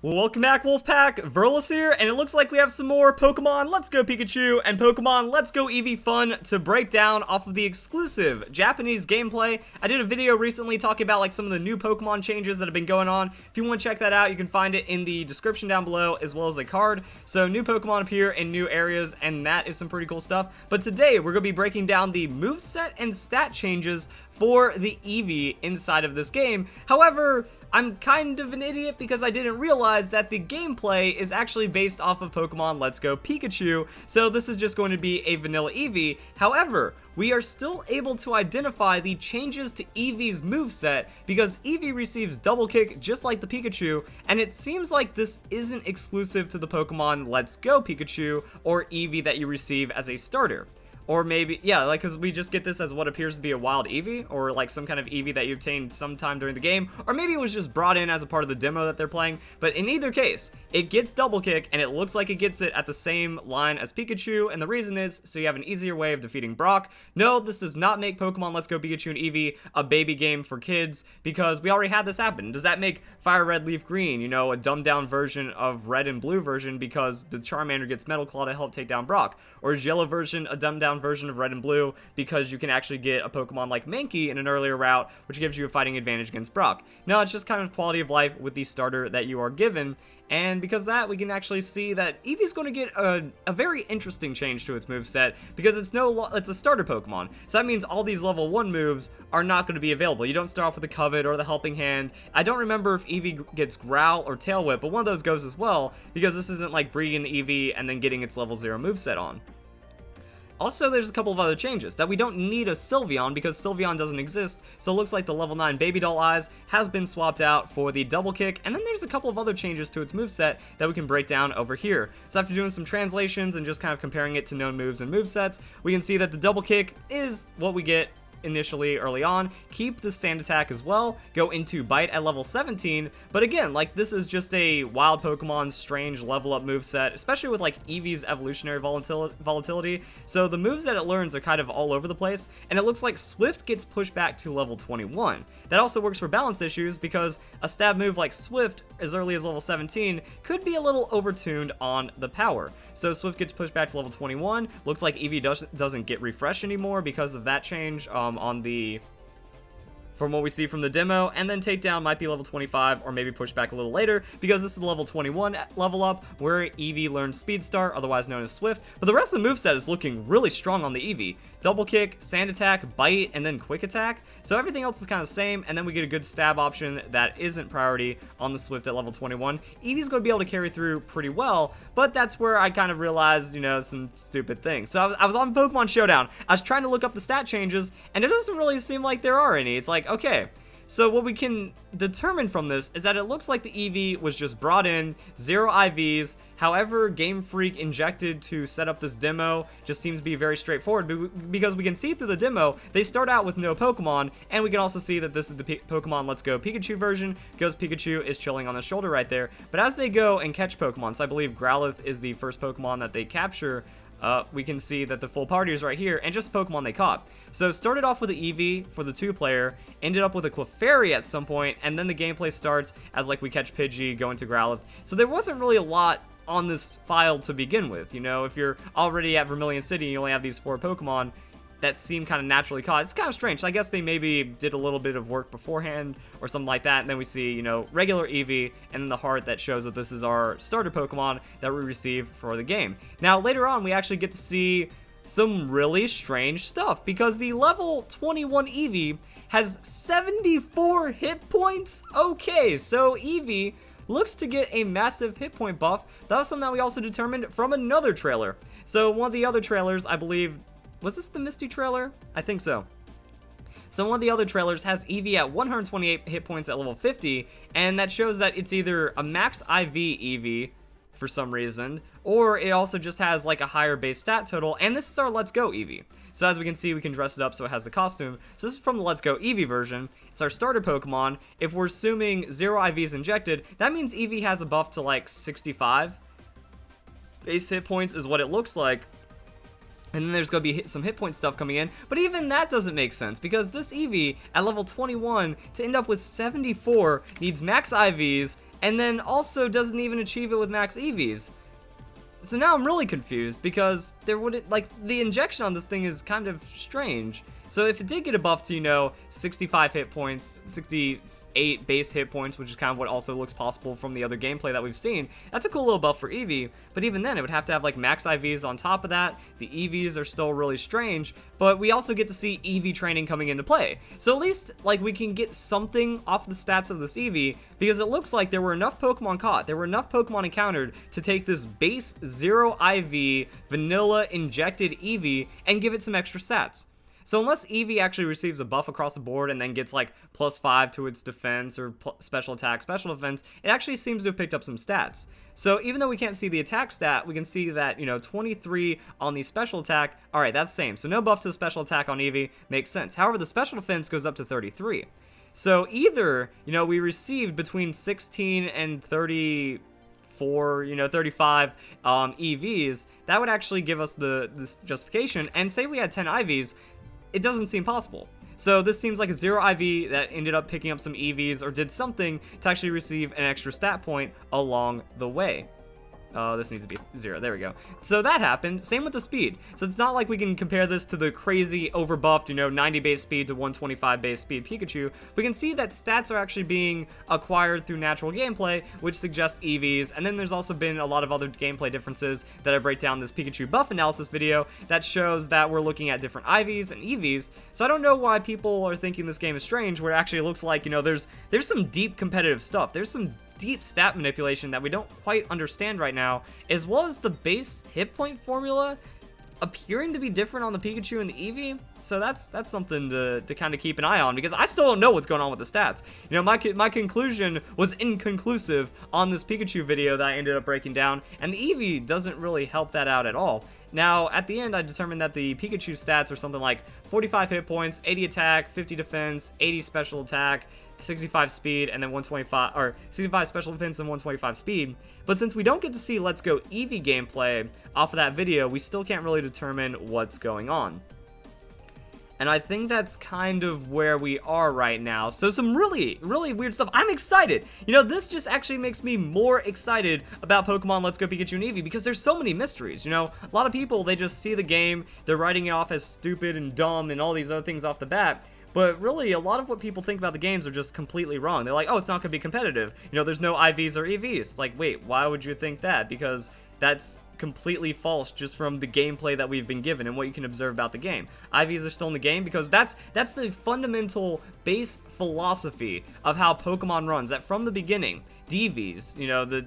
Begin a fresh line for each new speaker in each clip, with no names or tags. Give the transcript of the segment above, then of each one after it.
Well, welcome back, Wolfpack. Verlis here, and it looks like we have some more Pokemon Let's Go Pikachu and Pokemon Let's Go Eevee fun to break down off of the exclusive Japanese gameplay. I did a video recently talking about like some of the new Pokemon changes that have been going on. If you want to check that out, you can find it in the description down below as well as a card. So new Pokemon appear in new areas, and that is some pretty cool stuff. But today, we're going to be breaking down the moveset and stat changes for the Eevee inside of this game. However, I'm kind of an idiot because I didn't realize that the gameplay is actually based off of Pokemon Let's Go Pikachu, so this is just going to be a vanilla Eevee. However, we are still able to identify the changes to Eevee's moveset because Eevee receives double kick just like the Pikachu, and it seems like this isn't exclusive to the Pokemon Let's Go Pikachu or Eevee that you receive as a starter. Or maybe, yeah, like, because we just get this as what appears to be a wild Eevee, or like some kind of Eevee that you obtained sometime during the game, or maybe it was just brought in as a part of the demo that they're playing. But in either case, it gets double kick, and it looks like it gets it at the same line as Pikachu, and the reason is so you have an easier way of defeating Brock. No, this does not make Pokemon Let's Go Pikachu and Eevee a baby game for kids, because we already had this happen. Does that make Fire Red Leaf Green, you know, a dumbed down version of Red and Blue version because the Charmander gets Metal Claw to help take down Brock? Or is Yellow version a dumbed down version of Red and Blue because you can actually get a Pokemon like Mankey in an earlier route, which gives you a fighting advantage against Brock? No, it's just kind of quality of life with the starter that you are given. And because of that, we can actually see that Eevee's going to get a very interesting change to its moveset because it's a starter Pokemon. So that means all these level 1 moves are not going to be available. You don't start off with the Covet or the Helping Hand. I don't remember if Eevee gets Growl or Tail Whip, but one of those goes as well because this isn't like breeding Eevee and then getting its level 0 moveset on. Also, there's a couple of other changes, that we don't need a Sylveon because Sylveon doesn't exist, so it looks like the level 9 Baby Doll Eyes has been swapped out for the double kick, and then there's a couple of other changes to its moveset that we can break down over here. So after doing some translations and just kind of comparing it to known moves and movesets, we can see that the double kick is what we get initially early on. Keep the Sand Attack as well, go into Bite at level 17, but again, like, this is just a wild Pokemon strange level up moveset, especially with like Eevee's evolutionary volatility, so the moves that it learns are kind of all over the place, and it looks like Swift gets pushed back to level 21. That also works for balance issues because a stab move like Swift as early as level 17 could be a little overtuned on the power. So Swift gets pushed back to level 21. Looks like Eevee doesn't get refreshed anymore because of that change from what we see from the demo, and then Takedown might be level 25 or maybe pushed back a little later because this is a level 21 level up where Eevee learns Speed Star, otherwise known as Swift. But the rest of the moveset is looking really strong on the Eevee. Double kick, Sand Attack, Bite, and then Quick Attack. So everything else is kind of the same, and then we get a good stab option that isn't priority on the Swift at level 21. Eevee's going to be able to carry through pretty well, but that's where I kind of realized, you know, some stupid things. So I was on Pokemon Showdown. I was trying to look up the stat changes, and it doesn't really seem like there are any. It's like, okay, so what we can determine from this is that it looks like the Eevee was just brought in, 0 IVs. However, Game Freak injected to set up this demo just seems to be very straightforward because we can see through the demo, they start out with no Pokemon, and we can also see that this is the Pokemon Let's Go Pikachu version because Pikachu is chilling on the shoulder right there. But as they go and catch Pokemon, so I believe Growlithe is the first Pokemon that they capture, we can see that the full party is right here, and just Pokemon they caught. So started off with the Eevee for the 2-player, ended up with a Clefairy at some point, and then the gameplay starts as like we catch Pidgey, go into Growlithe. So there wasn't really a lot on this file to begin with, you know, if you're already at Vermilion City and you only have these 4 Pokemon that seem kind of naturally caught. It's kind of strange. So I guess they maybe did a little bit of work beforehand or something like that, and then we see, you know, regular Eevee, and then the heart that shows that this is our starter Pokemon that we receive for the game. Now, later on, we actually get to see some really strange stuff, because the level 21 Eevee has 74 hit points? Okay, so Eevee looks to get a massive hit point buff. That was something that we also determined from another trailer. So one of the other trailers, I believe, was this the Misty trailer? I think so. So one of the other trailers has Eevee at 128 hit points at level 50, and that shows that it's either a max IV Eevee for some reason, or it also just has like a higher base stat total, and this is our Let's Go Eevee. So as we can see, we can dress it up so it has the costume. So this is from the Let's Go Eevee version. It's our starter Pokemon. If we're assuming 0 IVs injected, that means Eevee has a buff to like 65 base hit points is what it looks like. And then there's going to be some hit point stuff coming in, but even that doesn't make sense because this Eevee at level 21 to end up with 74 needs max IVs and then also doesn't even achieve it with max EVs. So now I'm really confused because there wouldn't, like, the injection on this thing is kind of strange. So if it did get a buff to, you know, 65 hit points, 68 base hit points, which is kind of what also looks possible from the other gameplay that we've seen, that's a cool little buff for Eevee. But even then, it would have to have, like, max IVs on top of that. The EVs are still really strange, but we also get to see Eevee training coming into play. So at least, like, we can get something off the stats of this Eevee, because it looks like there were enough Pokemon caught, there were enough Pokemon encountered to take this base 0 IV vanilla injected Eevee and give it some extra stats. So unless Eevee actually receives a buff across the board and then gets like +5 to its defense or special attack, special defense, it actually seems to have picked up some stats. So even though we can't see the attack stat, we can see that, you know, 23 on the special attack, alright, that's the same. So no buff to the special attack on Eevee, makes sense. However, the special defense goes up to 33. So either, you know, we received between 16 and 34, you know, 35 EVs, that would actually give us this justification. And say we had 10 IVs, it doesn't seem possible. So this seems like a 0 IV that ended up picking up some EVs or did something to actually receive an extra stat point along the way. This needs to be 0. There we go. So that happened. Same with the speed. So it's not like we can compare this to the crazy overbuffed, you know, 90 base speed to 125 base speed Pikachu. We can see that stats are actually being acquired through natural gameplay, which suggests EVs. And then there's also been a lot of other gameplay differences that I break down in this Pikachu buff analysis video that shows that we're looking at different IVs and EVs. So I don't know why people are thinking this game is strange, where it actually looks like, you know, there's some deep competitive stuff. There's some deep stat manipulation that we don't quite understand right now, as well as the base hit point formula appearing to be different on the Pikachu and the Eevee. So that's something to kind of keep an eye on, because I still don't know what's going on with the stats. You know, my conclusion was inconclusive on this Pikachu video that I ended up breaking down, and the Eevee doesn't really help that out at all. Now, at the end, I determined that the Pikachu stats are something like 45 hit points, 80 attack, 50 defense, 80 special attack, 65 speed, and then 125, or 65 special defense and 125 speed. But since we don't get to see Let's Go Eevee gameplay off of that video, we still can't really determine what's going on. And I think that's kind of where we are right now. So some really, really weird stuff. I'm excited. You know, this just actually makes me more excited about Pokemon Let's Go Pikachu and Eevee, because there's so many mysteries. You know, a lot of people, they just see the game, they're writing it off as stupid and dumb and all these other things off the bat. But really, a lot of what people think about the games are just completely wrong. They're like, oh, it's not going to be competitive. You know, there's no IVs or EVs. It's like, wait, why would you think that? Because that's completely false just from the gameplay that we've been given and what you can observe about the game. IVs are still in the game because that's the fundamental base philosophy of how Pokemon runs. That from the beginning, DVs, you know,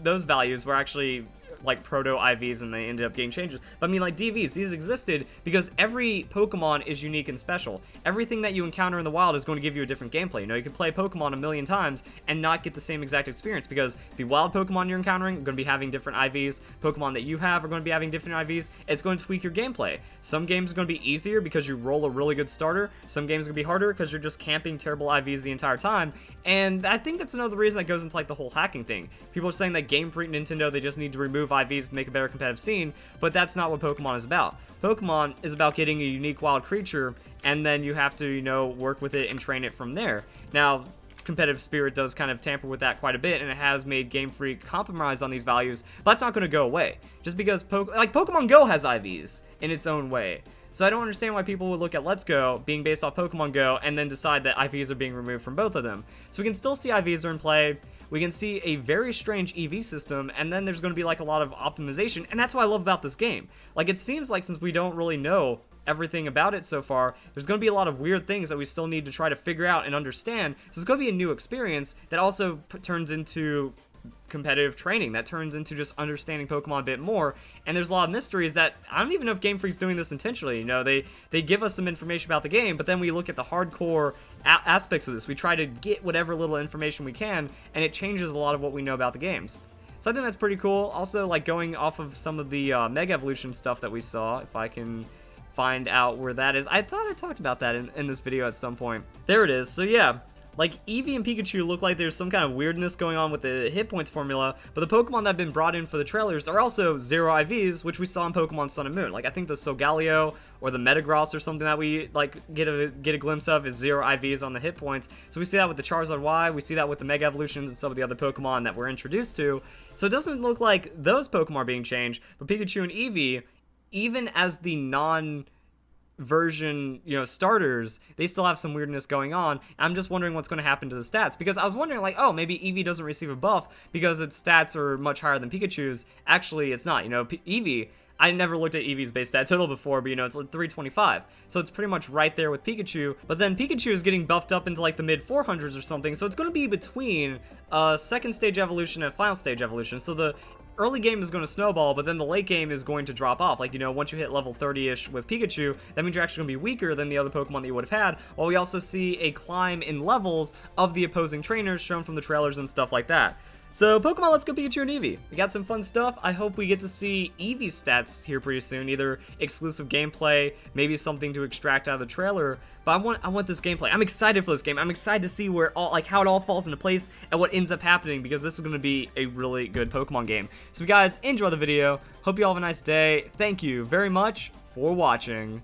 those values were actually like proto-IVs, and they ended up getting changes. But I mean, like, DVs, these existed because every Pokemon is unique and special. Everything that you encounter in the wild is going to give you a different gameplay. You know, you can play Pokemon a million times and not get the same exact experience, because the wild Pokemon you're encountering are going to be having different IVs. Pokemon that you have are going to be having different IVs. It's going to tweak your gameplay. Some games are going to be easier because you roll a really good starter. Some games are going to be harder because you're just camping terrible IVs the entire time. And I think that's another reason that goes into, like, the whole hacking thing. People are saying that Game Freak Nintendo, they just need to remove IVs to make a better competitive scene, but that's not what Pokemon is about. Pokemon is about getting a unique wild creature, and then you have to, you know, work with it and train it from there. Now, competitive spirit does kind of tamper with that quite a bit, and it has made Game Freak compromise on these values, but that's not going to go away. Just because, Pokemon Go has IVs in its own way. So I don't understand why people would look at Let's Go being based off Pokemon Go and then decide that IVs are being removed from both of them. So we can still see IVs are in play. We can see a very strange EV system, and then there's going to be like a lot of optimization, and that's what I love about this game. Like, it seems like since we don't really know everything about it so far, there's going to be a lot of weird things that we still need to try to figure out and understand. So it's going to be a new experience that also turns into competitive training, that turns into just understanding Pokemon a bit more. And there's a lot of mysteries that I don't even know if Game Freak's doing this intentionally. You know, they give us some information about the game, but then we look at the hardcore aspects of this. We try to get whatever little information we can, and it changes a lot of what we know about the games. So I think that's pretty cool. Also, like, going off of some of the Mega Evolution stuff that we saw, if I can find out where that is. I thought I talked about that in this video at some point. There it is. So yeah, Like, Eevee and Pikachu look like there's some kind of weirdness going on with the hit points formula, but the Pokemon that have been brought in for the trailers are also 0 IVs, which we saw in Pokemon Sun and Moon. Like, I think the Solgaleo or the Metagross or something that we, like, get a glimpse of is 0 IVs on the hit points. So we see that with the Charizard Y, we see that with the Mega Evolutions and some of the other Pokemon that we're introduced to. So it doesn't look like those Pokemon are being changed, but Pikachu and Eevee, even as the version, starters, they still have some weirdness going on. I'm just wondering what's going to happen to the stats, because I was wondering, like, oh, maybe Eevee doesn't receive a buff because its stats are much higher than Pikachu's. Actually, it's not. Eevee, I never looked at Eevee's base stat total before, but it's like 325, so it's pretty much right there with Pikachu. But then Pikachu is getting buffed up into like the mid 400s or something, so it's going to be between second stage evolution and final stage evolution. So the early game is going to snowball, but then the late game is going to drop off. Like, once you hit level 30-ish with Pikachu, that means you're actually going to be weaker than the other Pokemon that you would have had, while we also see a climb in levels of the opposing trainers shown from the trailers and stuff like that. So, Pokemon Let's Go Pikachu and Eevee. We got some fun stuff. I hope we get to see Eevee's stats here pretty soon, either exclusive gameplay, maybe something to extract out of the trailer. But I want this gameplay. I'm excited for this game. I'm excited to see how it all falls into place and what ends up happening, because this is going to be a really good Pokemon game. So, guys, enjoy the video. Hope you all have a nice day. Thank you very much for watching.